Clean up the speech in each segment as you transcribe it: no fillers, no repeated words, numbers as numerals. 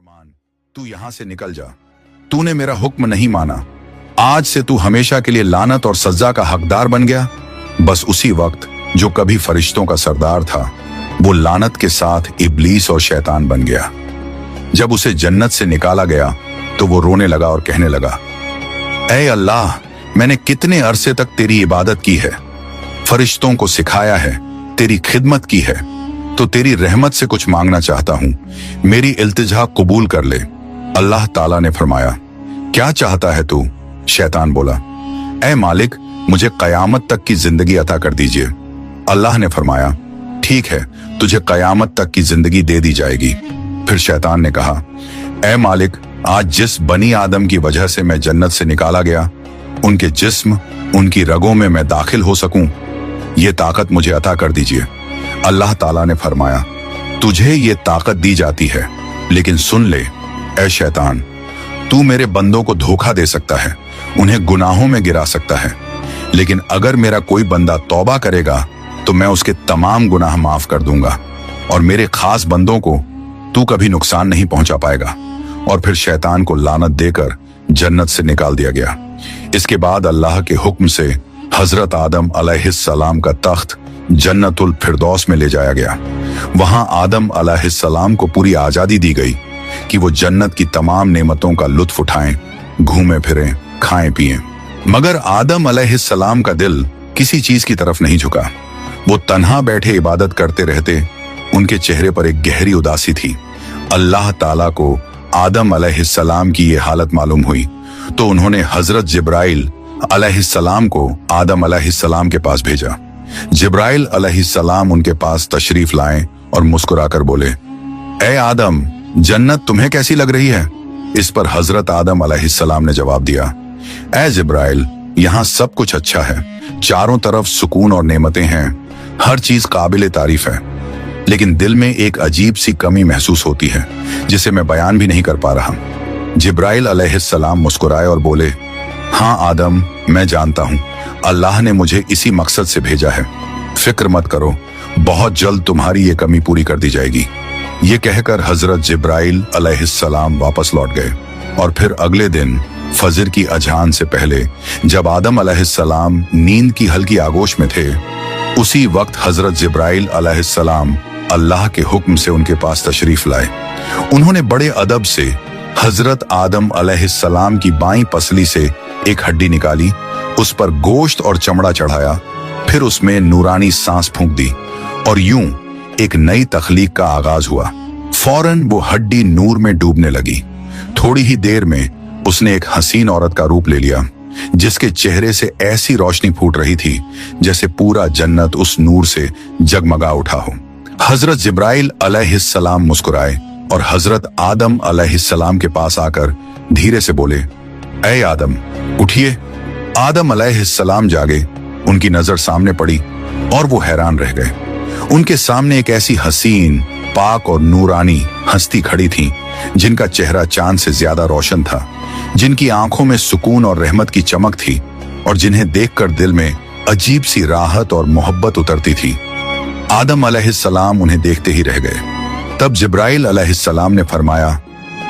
नाफरमान, तू यहां से निकल जा। तूने मेरा हुक्म नहीं माना। आज से तू हमेशा के लिए लानत और सजा का हकदार बन गया। बस उसी वक्त जो कभी फरिश्तों का सरदार था, वो लानत के साथ इब्लीस और शैतान बन गया। जब उसे जन्नत से निकाला गया तो वो रोने लगा और कहने लगा, ऐ अल्लाह, मैंने कितने अरसे तक तेरी इबादत की है, फरिश्तों को सिखाया है, तेरी खिदमत की है, तो तेरी रहमत से कुछ मांगना चाहता हूं, मेरी इल्तिजा कबूल कर ले। अल्लाह ताला ने फरमाया, क्या चाहता है तू? शैतान बोला, ऐ मालिक, मुझे कयामत तक की जिंदगी अता कर दीजिए। अल्लाह ने फरमाया, ठीक है, तुझे कयामत तक की जिंदगी दे दी जाएगी। फिर शैतान ने कहा, ऐ मालिक, आज जिस बनी आदम की वजह से मैं जन्नत से निकाला गया, उनके जिस्म, उनकी रगों में मैं दाखिल हो सकूं, ये ताकत मुझे अता कर दीजिए। अल्लाह ताला ने फरमाया, तुझे ये ताकत दी जाती है, लेकिन सुन ले ऐ शैतान, तू मेरे बंदों को धोखा दे सकता है, उन्हें गुनाहों में गिरा सकता है, लेकिन अगर मेरा कोई बंदा तौबा करेगा तो मैं उसके तमाम गुनाह माफ कर दूंगा और मेरे खास बंदों को तू कभी नुकसान नहीं पहुंचा पाएगा। और फिर शैतान को लानत देकर जन्नत से निकाल दिया गया। इसके बाद अल्लाह के हुक्म से हजरत आदम अलैहिस्सलाम का तख्त जन्नतुल फिरदौस में ले जाया गया। वहां आदम अलैहिस्सलाम को पूरी आजादी दी गई कि वो जन्नत की तमाम नेमतों का लुत्फ उठाएं, घूमें फिरें, खाएं पिएं। मगर आदम अलैहिस्सलाम का दिल किसी चीज की तरफ नहीं झुका। वो तन्हा बैठे इबादत करते रहते। उनके चेहरे पर एक गहरी उदासी थी। अल्लाह ताला को आदम अलैहिस्सलाम की ये हालत मालूम हुई तो उन्होंने हजरत जिब्राइल अलैहिस्सलाम को आदम अलैहिस्सलाम के पास भेजा। जिब्राइल अलैहिस्सलाम उनके पास तशरीफ लाए और मुस्कुराकर बोले, ऐ आदम, जन्नत तुम्हें कैसी लग रही है? इस पर हजरत आदम अलैहिस्सलाम ने जवाब दिया, ऐ जिब्राइल, यहाँ सब कुछ अच्छा है, चारों तरफ सुकून और नेमतें हैं, हर चीज काबिले तारीफ है, लेकिन दिल में एक अजीब सी कमी महसूस होती है जिसे मैं बयान भी नहीं कर पा रहा। जिब्राइल अलैहिस्सलाम मुस्कुराए और बोले, हाँ आदम, मैं जानता हूँ, अल्लाह ने मुझे इसी मकसद से भेजा है, फिक्र मत करो, बहुत जल्द तुम्हारी ये कमी पूरी कर दी जाएगी। ये कहकर हजरत जिब्राइल अलैहिस्सलाम वापस लौट गए। और फिर अगले दिन फजर की अजान से पहले जब आदम अलैहिस्सलाम नींद की हल्की आगोश में थे, उसी वक्त हजरत जिब्राइल अलैहिस्सलाम अल्लाह के हुक्म से उनके पास तशरीफ लाए। उन्होंने बड़े अदब से हजरत आदम अलैहिस्सलाम की बाईं पसली से एक हड्डी निकाली, उस पर गोश्त और चमड़ा चढ़ाया, फिर उसमें नूरानी सांस फूंक दी और यूं एक नई तख्लीक का आगाज हुआ। फौरन वो हड्डी नूर में डूबने लगी। थोड़ी ही देर में उसने एक हसीन औरत का रूप ले लिया, जिसके चेहरे से ऐसी रोशनी फूट रही थी जैसे पूरा जन्नत उस नूर से जगमगा उठा हो। हजरत जिब्राइल अलैहिस्सलाम मुस्कुराए और हजरत आदम अलैहिस्सलाम के पास आकर धीरे से बोले, ऐ आदम, उठिए। आदम अलैहिस्सलाम जागे, उनकी नजर सामने पड़ी और वो हैरान रह गए। उनके सामने एक ऐसी हसीन, पाक और नूरानी हस्ती खड़ी थी जिनका चेहरा चांद से ज्यादा रोशन था, जिनकी आंखों में सुकून और रहमत की चमक थी और जिन्हें देखकर दिल में अजीब सी राहत और मोहब्बत उतरती थी। आदम अलैहिस्सलाम उन्हें देखते ही रह गए। तब जिब्राइल अलैहिस्सलाम ने फरमाया,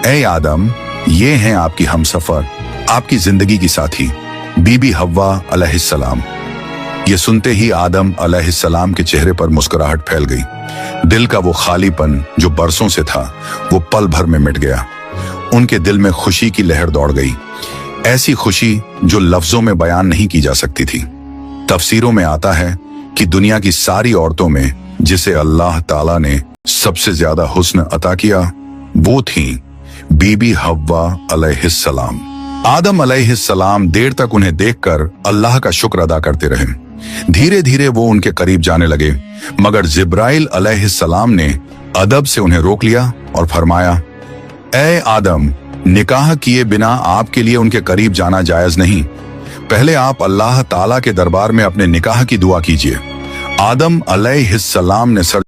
ऐ आदम, ये हैं आपकी हमसफर, आपकी जिंदगी की साथी, बीबी हव्वा अलैहिस्सलाम। ये सुनते ही आदम अलैहिस्सलाम के चेहरे पर मुस्कुराहट फैल गई। दिल का वो खालीपन जो बरसों से था, वो पल भर में मिट गया। उनके दिल में खुशी की लहर दौड़ गई, ऐसी खुशी जो लफ्जों में बयान नहीं की जा सकती थी। तफसीरों में आता है कि दुनिया की सारी औरतों में जिसे अल्लाह ताला ने सबसे ज्यादा हुस्न अता किया, वो थी बीबी हव्वा अलैहिस्सलाम। आदम अलैहिस्सलाम देर तक उन्हें देखकर अल्लाह का शुक्र अदा करते रहे। धीरे धीरे वो उनके करीब जाने लगे, मगर जिब्राइल अलैहिस्सलाम ने अदब से उन्हें रोक लिया और फरमाया, ऐ आदम, निकाह किए बिना आपके लिए उनके करीब जाना जायज नहीं। पहले आप अल्लाह ताला के दरबार में अपने निकाह की दुआ कीजिए। आदम अलैहिस्सलाम ने सर